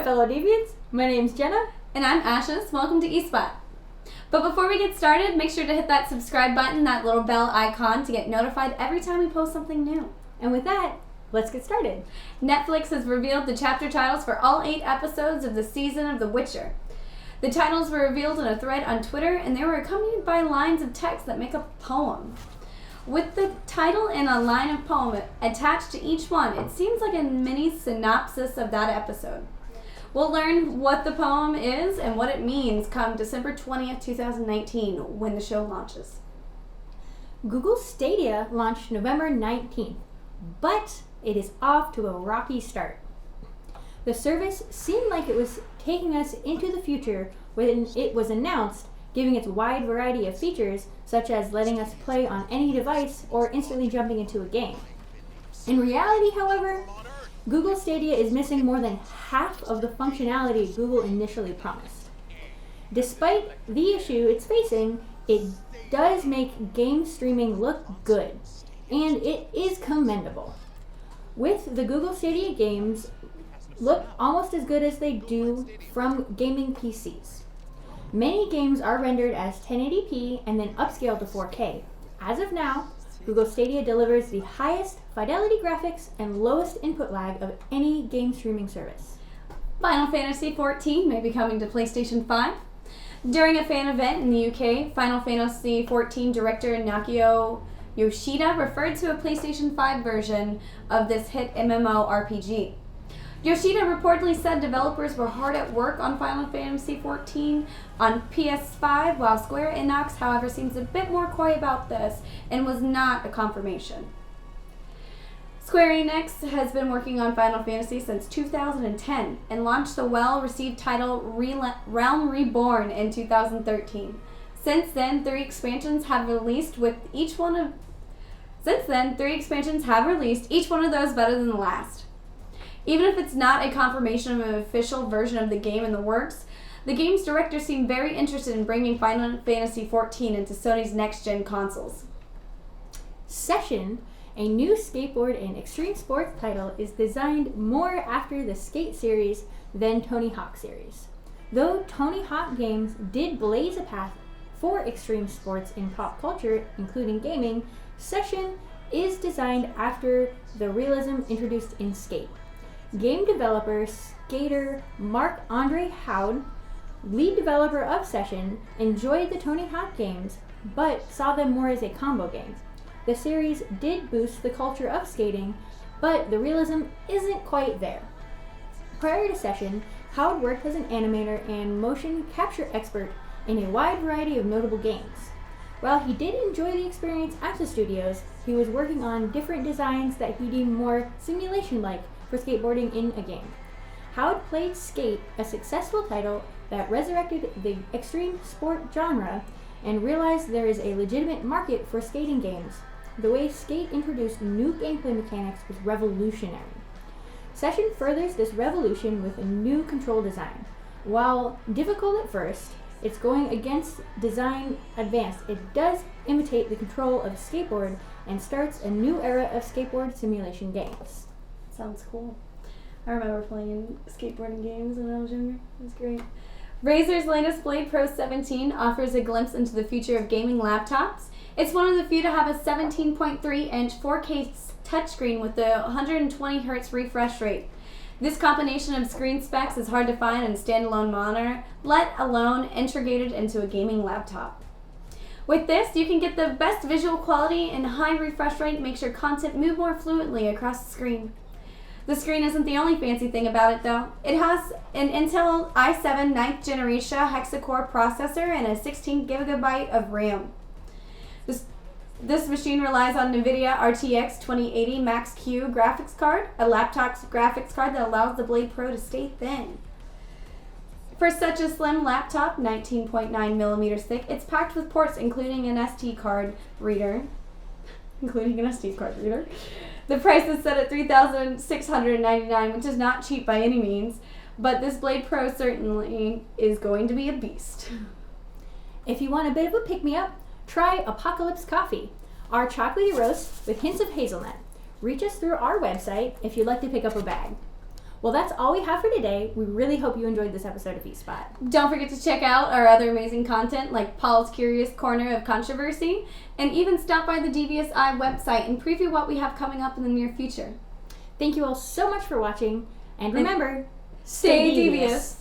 fellow deviants. My name's Jenna. And I'm Ashes. Welcome to eSpot. But before we get started, make sure to hit that subscribe button, that little bell icon, to get notified every time we post something new. And with that, let's get started. Netflix has revealed the chapter titles for all 8 episodes of the season of The Witcher. The titles were revealed in a thread on Twitter, and they were accompanied by lines of text that make up a poem. With the title and a line of poem attached to each one, it seems like a mini synopsis of that episode. We'll learn what the poem is and what it means come December 20th, 2019, when the show launches. Google Stadia launched November 19th, but it is off to a rocky start. The service seemed like it was taking us into the future when it was announced, giving its wide variety of features, such as letting us play on any device or instantly jumping into a game. In reality, however, Google Stadia is missing more than half of the functionality Google initially promised. Despite the issue it's facing, it does make game streaming look good, and it is commendable. With the Google Stadia games look almost as good as they do from gaming PCs. Many games are rendered as 1080p and then upscaled to 4K. As of now, Google Stadia delivers the highest fidelity graphics and lowest input lag of any game streaming service. Final Fantasy XIV may be coming to PlayStation 5. During a fan event in the UK, Final Fantasy XIV director Naoki Yoshida referred to a PlayStation 5 version of this hit MMORPG. Yoshida reportedly said developers were hard at work on Final Fantasy XIV on PS5, while Square Enix, however, seems a bit more coy about this and was not a confirmation. Square Enix has been working on Final Fantasy since 2010 and launched the well-received title Realm Reborn in 2013. Since then, 3 expansions have released, each one of those better than the last. Even if it's not a confirmation of an official version of the game in the works, the game's director seemed very interested in bringing Final Fantasy XIV into Sony's next-gen consoles. Session, a new skateboard and extreme sports title, is designed more after the Skate series than Tony Hawk series. Though Tony Hawk games did blaze a path for extreme sports in pop culture, including gaming, Session is designed after the realism introduced in Skate. Game developer, skater Marc-Andre Houde, lead developer of Session, enjoyed the Tony Hawk games, but saw them more as a combo game. The series did boost the culture of skating, but the realism isn't quite there. Prior to Session, Houde worked as an animator and motion capture expert in a wide variety of notable games. While he did enjoy the experience at the studios, he was working on different designs that he deemed more simulation-like for skateboarding in a game. Houde played Skate, a successful title that resurrected the extreme sport genre, and realized there is a legitimate market for skating games. The way Skate introduced new gameplay mechanics was revolutionary. Session furthers this revolution with a new control design. While difficult at first, it's going against design advanced. It does imitate the control of a skateboard and starts a new era of skateboard simulation games. Sounds cool. I remember playing skateboarding games when I was younger. It was great. Razer's latest Blade Pro 17 offers a glimpse into the future of gaming laptops. It's one of the few to have a 17.3-inch 4K touchscreen with a 120 Hz refresh rate. This combination of screen specs is hard to find in a standalone monitor, let alone integrated into a gaming laptop. With this, you can get the best visual quality and high refresh rate makes your content move more fluidly across the screen. The screen isn't the only fancy thing about it, though. It has an Intel i7 9th generation hexa-core processor and a 16 GB of RAM. This machine relies on NVIDIA RTX 2080 Max-Q graphics card, a laptop graphics card that allows the Blade Pro to stay thin. For such a slim laptop, 19.9mm thick, it's packed with ports including an SD card reader. The price is set at $3,699, which is not cheap by any means, but this Blade Pro certainly is going to be a beast. If you want a bit of a pick-me-up, try Apocalypse Coffee, our chocolatey roast with hints of hazelnut. Reach us through our website if you'd like to pick up a bag. Well, that's all we have for today. We really hope you enjoyed this episode of eSpot. Don't forget to check out our other amazing content like Paul's Curious Corner of Controversy, and even stop by the Devious Eye website and preview what we have coming up in the near future. Thank you all so much for watching, and remember, Stay devious.